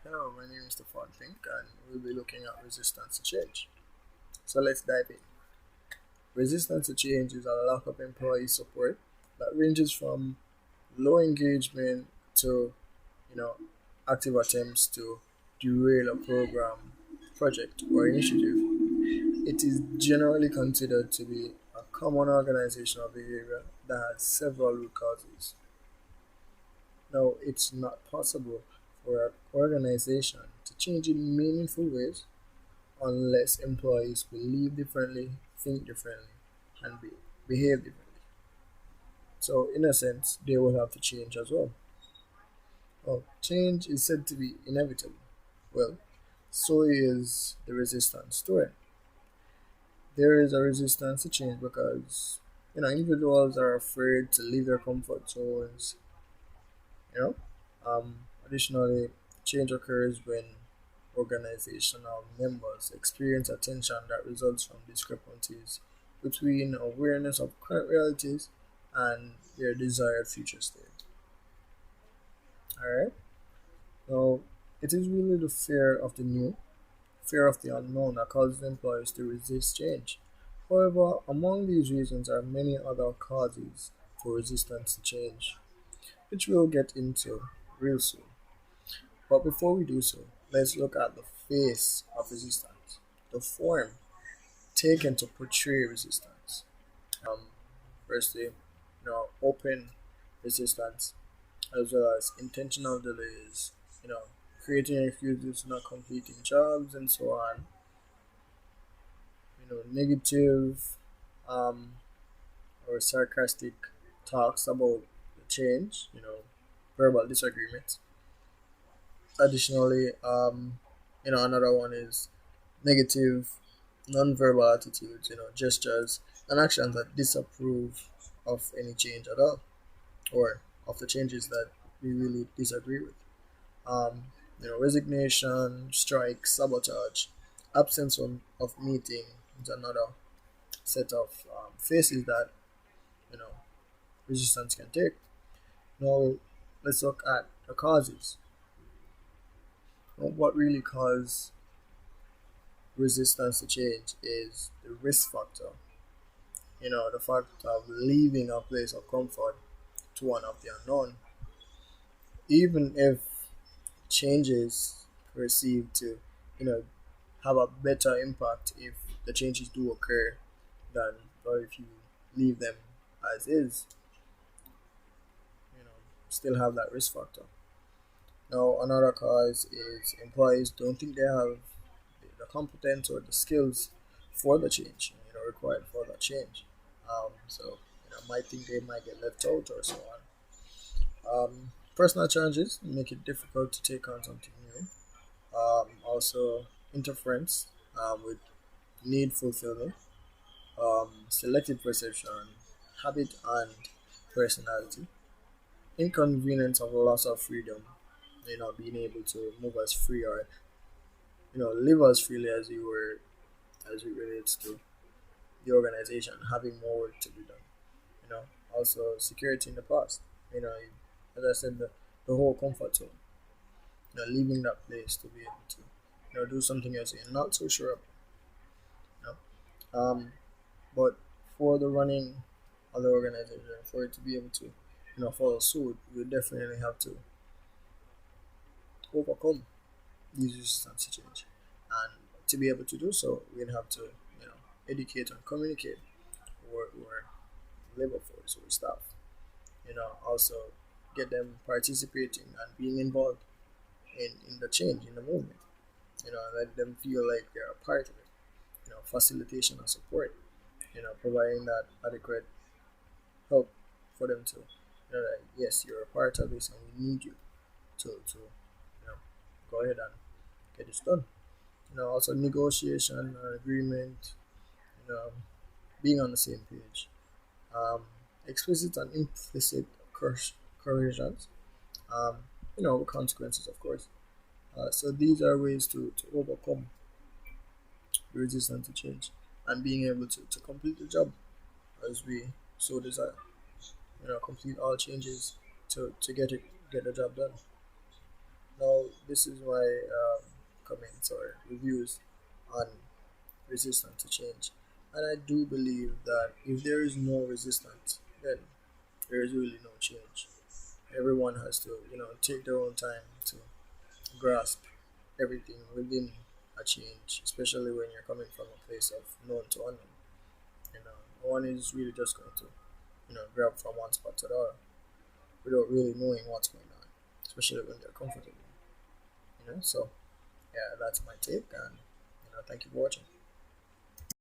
Hello, my name is Stefan Fink, and we'll be looking at resistance to change. So let's dive in. Resistance to change is a lack of employee support that ranges from low engagement to, you know, active attempts to derail a program, project, or initiative. It is generally considered to be a common organizational behavior that has several root causes. Now, it's not possible for an organization to change in meaningful ways unless employees believe differently, think differently, and behave differently. So, in a sense, they will have to change as well. Well, change is said to be inevitable. Well, so is the resistance to it. There is a resistance to change because individuals are afraid to leave their comfort zones. You know, additionally, change occurs when organizational members experience a tension that results from discrepancies between awareness of current realities and their desired future state. Alright? Now, it is really the fear of the new, fear of the unknown that causes employers to resist change. However, among these reasons are many other causes for resistance to change, which we'll get into real soon. But before we do so, let's look at the face of resistance, the form taken to portray resistance. Um, Firstly, open resistance as well as intentional delays, creating excuses, not completing jobs, and so on. Negative um, or sarcastic talks about the change, verbal disagreements. Additionally, another one is negative non-verbal attitudes, gestures and actions that disapprove of any change at all or of the changes that we really disagree with. Resignation, strike, sabotage, absence of meeting is another set of faces that you know resistance can take. Now, let's look at the causes. What really causes resistance to change is the risk factor. The fact of leaving a place of comfort to one of the unknown, even if change is perceived to, you know, have a better impact if the changes do occur than or if you leave them as is, still have that risk factor. Now, another cause is employees don't think they have the competence or the skills for the change, required for the change. So, might think they might get left out or so on. Personal challenges make it difficult to take on something new. Also, interference with need fulfillment, selective perception, habit, and personality. Inconvenience of loss of freedom, being able to move as free or live as freely as you were as it relates to the organization, having more work to be done. You know, Also security in the past. As I said, the whole comfort zone. Leaving that place to be able to do something else you're not so sure about. You but for the running of the organization, for it to be able to follow suit, we definitely have to overcome these resistance to change. And to be able to do so, we'd have to, educate and communicate or labor force or staff. Also get them participating and being involved in the change, in the movement. Let them feel like they're a part of it. Facilitation and support. Providing that adequate help for them to, that yes, you're a part of this and we need you to go ahead and get this done. Also negotiation and agreement, you know, being on the same page. Um, Explicit and implicit coercions, um, with consequences, of course. So these are ways to overcome resistance to change and being able to complete the job as we so desire. Complete all changes to get the job done. Now, this is my comments or reviews on resistance to change. And I do believe that if there is no resistance, then there is really no change. Everyone has to, take their own time to grasp everything within a change, especially when you're coming from a place of known to unknown. No one is really just going to, grab from one spot to the other without really knowing what's going on, especially when they're comfortable. So yeah, that's my take, and thank you for watching.